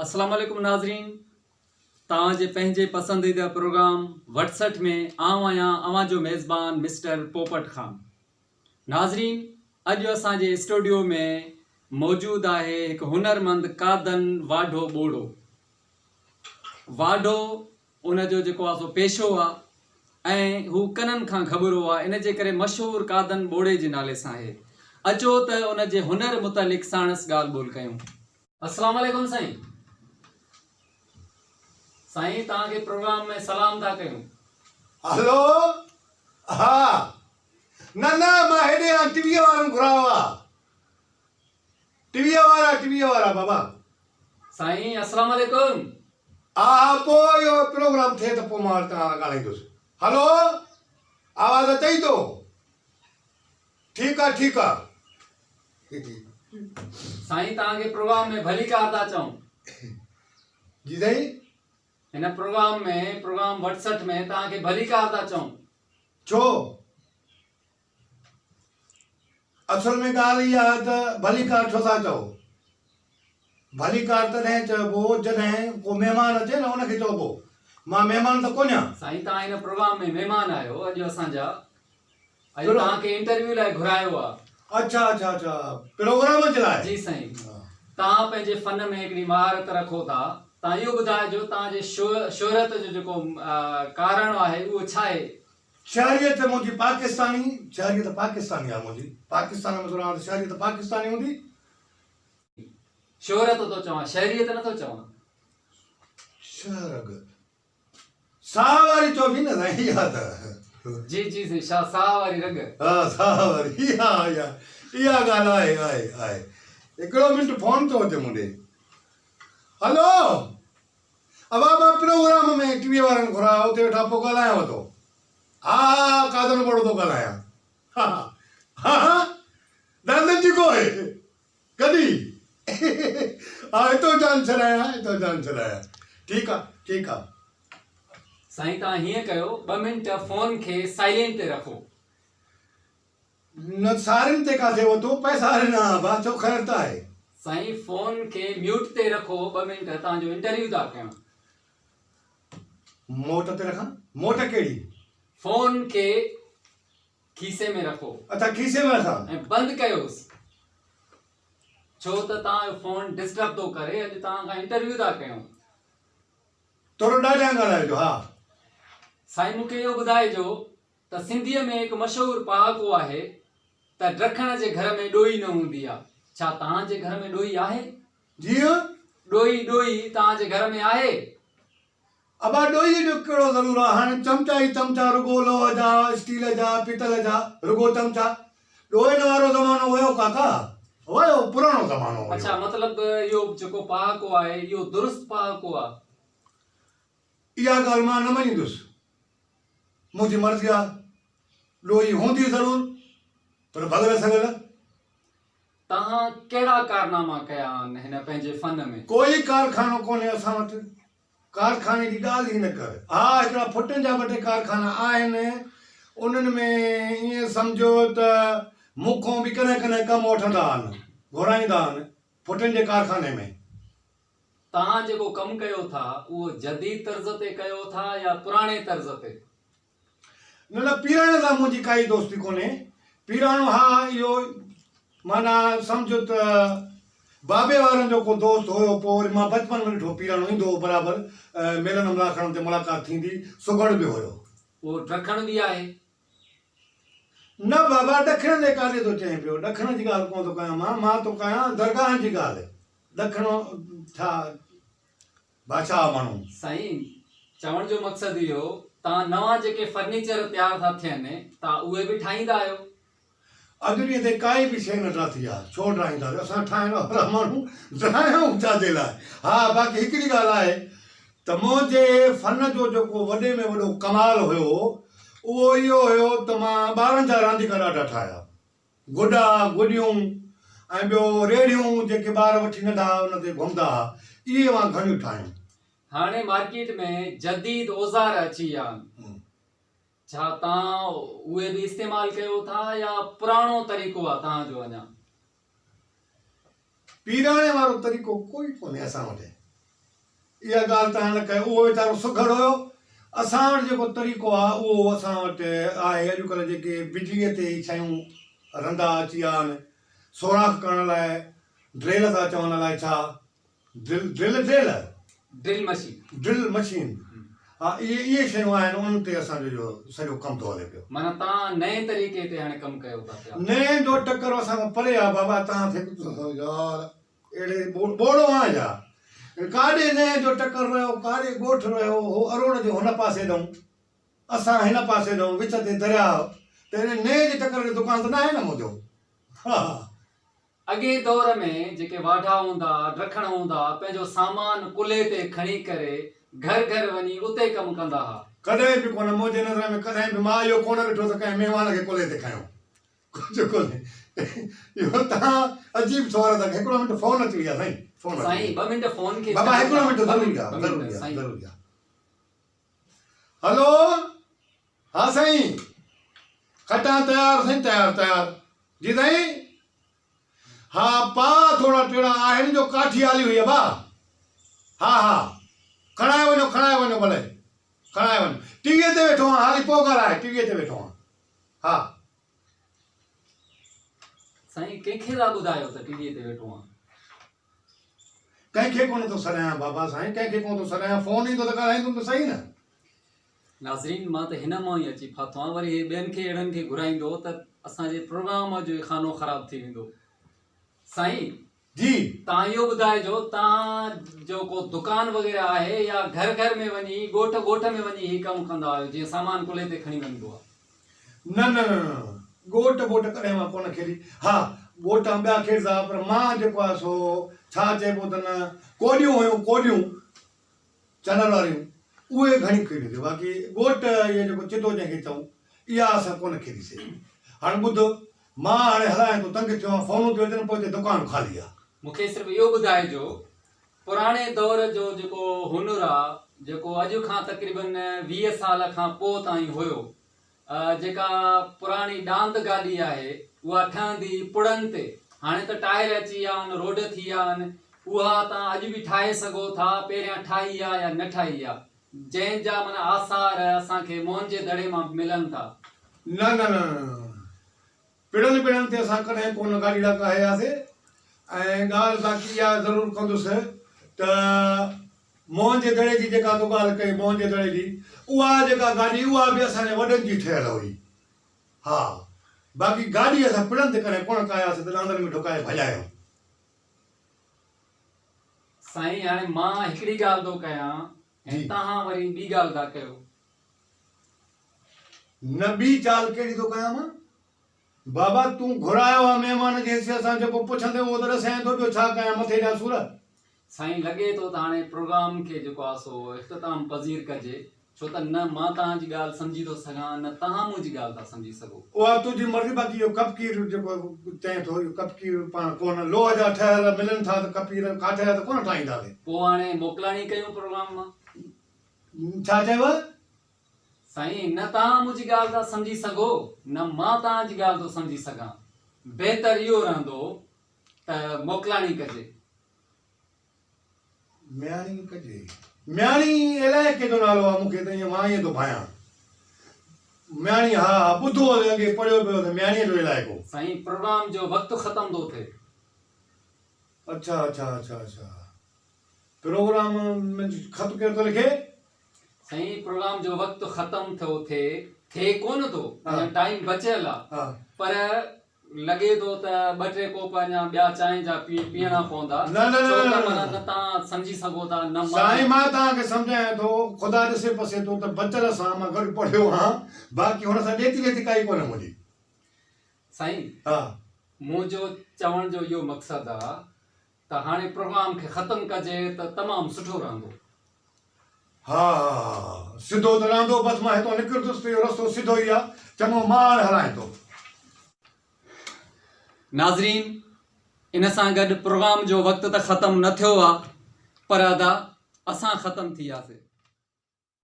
अस्सलाम वालेकुम नाज़रीन, तव्हांजे पंहिंजे पसंदीदा प्रोग्राम वटसठ में आऊं आहियां अवां जो मेज़बान मिस्टर पोपट खान। नाज़रीन, अॼु असांजे स्टूडियो में मौजूदु आहे हिकु हुनरमंद कादन वाढो ॿोड़ो। वाढो उन जो जेको आहे सो पेशो आहे ऐं हू कननि खां ख़बरो आहे, इन जे करे मशहूरु कादन ॿोड़े जे नाले सां आहे। अचो त उन जे हुनर मुतलिक़ साणस ॻाल्हि ॿोल कयूं। अस्सलाम वालेकुम साईं। साईं तव्हांखे प्रोग्राम में सलाम था कयूं। हेलो। हाँ न मां हेॾे टीवीअ वारनि घुरायो आहे। टीवीअ वारा बाबा। साईं अस्सलाम वालेकुम। हा पोइ इहो प्रोग्राम थिए त पोइ मां तव्हां ॻाल्हाईंदुसि। हेलो, आवाज़ अचई थो? ठीकु आहे। साईं तव्हांखे प्रोग्राम में भली कार था चऊं। जी साईं। हिन प्रोग्राम वटसठ में तव्हांखे भली कार था चऊं। छो? असल में ॻाल्हि इहा आहे त भली कार छो था चओ? भली कार तॾहिं चइबो जॾहिं को महिमान अचे न, उनखे चइबो। मां महिमान त कोन्ह आहियां। साईं तव्हां हिन प्रोग्राम में महिमान आहियो अॼु असांजा। अॼु तव्हांखे इंटरव्यू लाइ घुरायो आहे। अच्छा प्रोग्राम जे लाइ। जी साईं। तव्हां पंहिंजे फन में हिकिड़ी महारत रखो था। तव्हां इहो ॿुधाइजो तव्हांजे शोहरत जो जेको कारण आहे उहो छा आहे? शहरियत मुंहिंजी पाकिस्तानी आहे मुंहिंजी। पाकिस्तान में थो रहां त शहरियत पाकिस्तानी हूंदी। शोहरत थो चवां, शहरियत नथो चवां। शहरग साह वारी चओ बि न साईं। इहा त जी साईं, साह वारी रग। हा साह वारी। इहा ॻाल्हि आहे। हिकिड़ो मिंट फोन थो अचे मुंहिंजे। हेलो, मां प्रोग्राम में टीवीअ वारनि घुरायो, उते वेठा पोइ ॻाल्हायांव थो। हा कादन ॿोड़ो थो ॻाल्हायां। हा दादा जी को आहे कॾहिं? हा हितो जान छॾायां। ठीकु आहे। साईं तव्हां हीअं कयो, 2 मिंट फोन खे साइलेंट ते रखो। न सारिन ते काथे वतो पैसा न बा छो ख़ैर आहे। साईं फोन खे म्यूट ते रखो, 2 मिंट तव्हांजो इंटरव्यू था कयूं। मोट ते रखां? मोट कहिड़ी? फोन खे खीसे में रखो। अच्छा खीसे में रखां ऐं बंदि कयोसि, छो त तव्हांजो फोन डिस्टर्ब थो करे। अॼु तव्हां खां इंटरव्यू था कयूं। थोरो ॾाढा ॻाल्हाइजो। हा साईं मूंखे इहो ॿुधाइजो त सिंधीअ में हिकु मशहूरु पहाको आहे त ॾखण जे घर में ॾोही न हूंदी आहे। छा तव्हांजे घर में ॾोही आहे? जी ॾोही तव्हांजे घर में आहे? अबा ॾोही जो कहिड़ो ज़रूरु आहे? हाणे चमचा ई चमचा, रुगो लोह जा, स्टील जा, पीतल जा, रुगो चमचा। ॾोहनि वारो ज़मानो वियो काका, वियो पुराणो ज़मानो। अच्छा मतिलबु इहो जेको पहाको आहे इहो दुरुस्त पहाको आहे? इहा ॻाल्हि मां न मञींदुसि। मुंहिंजी मर्ज़ी आहे। ॾोही हूंदी ज़रूरु, पर बग़ैर सगल। तव्हां कहिड़ा कारनामा कया आहिनि हिन पंहिंजे फन में? कोई कारखानो कोन्हे असां वटि। कारखाने जी ॻाल्हि ई न कर। हा हिकिड़ा फुटनि जा 2 टे कारखाना आहिनि। उन्हनि में ईअं सम्झो त मूंखों बि कॾहिं कमु वठंदा आहिनि, घुराईंदा आहिनि फुटनि जे कारखाने में। तव्हां जेको कमु कयो था उहो जदीद तर्ज़ ते कयो था या पुराणे तर्ज़ ते? न पीराणे सां मुंहिंजी काई दोस्ती कोन्हे। पीराणो हा इहो माना सम्झो त बाबे वारनि जो को दोस्त हुयो। पोइ वरी मां बचपन में ॾिठो पीराणो ईंदो हो बराबरि। मेलनि मुलाक़ातनि ते मुलाक़ात थींदी। सुगड़ बि हुयो। उहो ॾखण बि आहे? न बाबा ॾखण जे काॾे थो चईं पियो? ॾखण जी ॻाल्हि कोन थो कयां मां थो कयां दरगाहनि जी ॻाल्हि। ॾखणो छा बादशाह माण्हू। साईं चवण जो मक़सदु इहो, तव्हां नवां जेके फर्नीचर तयारु था थियनि तव्हां उहे बि ठाहींदा आहियो? अॼु ॾींहं ते काई बि शइ न ठाही आहे। छो ठाहींदा? असां ठाहिण वारा माण्हू ठाहियूं छाजे लाइ। हा बाक़ी हिकिड़ी ॻाल्हि आहे त मुंहिंजे फन जो जेको वॾे में वॾो कमाल हुयो उहो इहो हुयो त मां ॿारनि जा रांदीका ॾाढा ठाहिया। गुॾा गुॾियूं ऐं ॿियो रेड़ियूं जेके ॿार वठी नंढा हुन ते घुमंदा हुआ, इहे मां घणियूं ठाहियूं। हाणे मार्केट में जदीद औज़ार अची विया आहिनि। छा तव्हां उहे बि इस्तेमालु कयो था या पुराणो तरीक़ो आहे तव्हांजो? अञा पीराणे वारो तरीक़ो कोई कोन्हे असां वटि। इहा ॻाल्हि तव्हां न कयो, उहो वीचारो सुघड़ हुयो। असां वटि जेको तरीक़ो आहे उहो असां वटि आहे। अॼुकल्ह जेके बिजलीअ ते शयूं रंधा अची विया आहिनि, सोराख़ करण लाइ ड्रिल था चवण अलाए छा, ड्रिल मशीन, हा, इहे शयूं आहिनि, उन्हनि ते असांजो जो सॼो कमु थो हले पियो। माना तव्हां नए तरीक़े ते हाणे कमु कयो था पिया। नए जो टकर असांखां परे आहे बाबा। तव्हां थे यार अहिड़े ॿोड़ो आहे छा? काॾे नए जो टकर रहियो, काॾे ॻोठु रहियो, हो अरोड़ जो हुन पासे ॾऊं, असां हिन पासे ॾऊं, विच ते दरिया, त हिन नए जे टकर जो दुकान त न आहे न मुंहिंजो। हा, अॻे दौर में जेके वाढा हूंदा, ड्रखण हूंदा, पंहिंजो सामान कुल्हे ते खणी करे घर घर वञी उते कमु कंदा हुआ। कॾहिं बि कोन, मुंहिंजे नज़र में कॾहिं बि मां इहो कोन ॾिठो त कंहिं महिमान खे कुल्हे ते खयो, कुझु कोन्हे। इहो तव्हां अजीब सवाल था। हिकिड़ो मिंट फोन अची विया साईं, फोन साईं 2 मिंट फोन खे बाबा, हिकिड़ो मिंट ज़रूरी आहे। हलो, हा साईं, खटां तयार साईं, तयार जी साईं। हा पा थोड़ा टेड़ा आहिनि जो काठी आली हुई आहे भाउ। हा, खणाए वञो भले, खणाए वञो। टीवीअ ते वेठो आहियां, हाली पोइ ॻाल्हाए, टीवीअ ते वेठो आहियां। हा साईं, कंहिंखे था ॿुधायो त टीवीअ ते वेठो आहियां? कंहिंखे कोन थो सॾायां बाबा साईं, कंहिंखे कोन थो सॾायां। फोन ईंदो त ॻाल्हाईंदुमि त सही न। नाज़रीन, मां त हिन मां ई अची फाथो आहियां, वरी ॿियनि खे अहिड़नि खे घुराईंदो त असांजे प्रोग्राम जो खानो ख़राबु थी वेंदो। साईं जी, तव्हां इहो ॿुधाइजो, तव्हां जो को दुकान वग़ैरह आहे या घर घर में वञी, ॻोठ में वञी ही कमु कंदा आहियो, जीअं सामान कुल्हे ते खणी वञिबो आहे? न, ॻोठ कॾहिं मां कोन खेॾी। हा, ॻोठ ॿिया खेॾंदा, पर मां जेको आहे सो छा चइबो अथनि, कोॾियूं हुयूं, कोॾियूं चनल वारियूं, उहे घणी खेॾियूं। बाक़ी ॻोठ इहो जेको चिदो जंहिंखे चऊं, इहा असां कोन खेॾीसीं। हाणे ॿुधो, मां हाणे हलायां थो, तंग थियो आहियां, फोनूं थियूं अचनि, पोइ हिते दुकान ख़ाली आहे। मूंखे सिर्फ़ु इहो ॿुधाइजो, पुराणे दौर जो जेको हुनुर आहे, जेको अॼु खां तक़रीबन 20 साल खां पोइ ताईं हुयो, जेका पुराणी डांद गाॾी आहे, उहा ठहंदी पुड़नि ते। हाणे त टायर अची विया आहिनि, रोड थी विया आहिनि, उहा तव्हां अॼु बि ठाहे सघो था, पहिरियां ठाही आहे या न ठाही आहे, जंहिंजा माना आसार असांखे मोहन जे दड़े मां मिलनि था। न, पिड़नि ते असां कॾहिं कोन गाॾी लॻायासीं। ऐं ॻाल्हि बाक़ी इहा ज़रूरु कंदुसि त मोहन जे दड़े जी जेका तूं ॻाल्हि कई, मोहन जे दड़े जी, उहा जेका गाॾी, उहा बि असांजे वॾनि जी ठहियल हुई। हा, बाक़ी गाॾी असां पिड़नि ते कॾहिं कोन कयासीं त लांदर में ढुकाए भॼायो। साईं, हाणे मां हिकिड़ी ॻाल्हि थो कयां ऐं तव्हां वरी ॿी ॻाल्हि था कयो। न, ॿी चाल कहिड़ी थो कयां मां? बाबा, तूं घुरायो आहे महिमान जे हिसे सां, जेको पुछंदे उहो त ॾसें थो, ॿियो छा कयां, मथे ॾियां सूर? साईं, लॻे थो त हाणे प्रोग्राम खे जेको आहे सो इख़्तिताम पज़ीर कजे, छो त न मां तव्हांजी ॻाल्हि सम्झी थो सघां, न तव्हां मुंहिंजी ॻाल्हि था सम्झी सघो। उहा तुंहिंजी मर्ज़ी। बाक़ी इहो कपकीर जेको चए थो, इहो कपकीर पाण कोन, लोह जा ठहियल मिलनि था, त कपकीर काठ जा त कोन ठाहींदासीं। पोइ हाणे मोकिलाणी कयूं प्रोग्राम मां? छा चयव साईं? न तव्हां मुंहिंजी ॻाल्हि था सम्झी सघो, न मां तव्हांजी ॻाल्हि थो सम्झी सघां। बहितर इहो रहंदो त मोकिलाणी कजे। म्याणी कजे? म्याणी अलाए कंहिंजो नालो आहे, मूंखे त ईअं, मां ईअं थो भायां। म्याणी, हा, ॿुधो अॻे पढ़ियो पियो त म्याणीअ जो इलाइक़ो। साईं, प्रोग्राम जो वक़्तु ख़तम थो थिए। अच्छा। प्रोग्राम में ख़त केरु थो लिखे? साईं, प्रोग्राम जो वक़्तु ख़तम थो थिए कोन थो, टाइम बचियल आहे, पर लॻे थो त 2-3 कोप अञा ॿिया चांहि जा पीअणा पवंदा। न तव्हां सम्झी सघो था। न साईं, मां तव्हांखे सम्झायां थो, ख़ुदा ॾिसे पसे थो त बचल सां मां गॾु पढ़ियो आहियां, बाक़ी हुन सां ॾेती काई कोन्हे मुंहिंजी। साईं, हा, मुंहिंजो चवण जो इहो मक़सदु आहे त हाणे प्रोग्राम खे ख़तमु कजे त तमामु सुठो रहंदो। हा, सिधो त रहंदो, बसि मां हितां निकिरंदुसि, इहो रस्तो सिधो ई आहे। चङो, मां हाणे हलायां थो। नाज़रीन, इन सां गॾु प्रोग्राम जो वक़्तु त ख़तमु न थियो आहे, पर अदा असां ख़तमु थी वियासीं।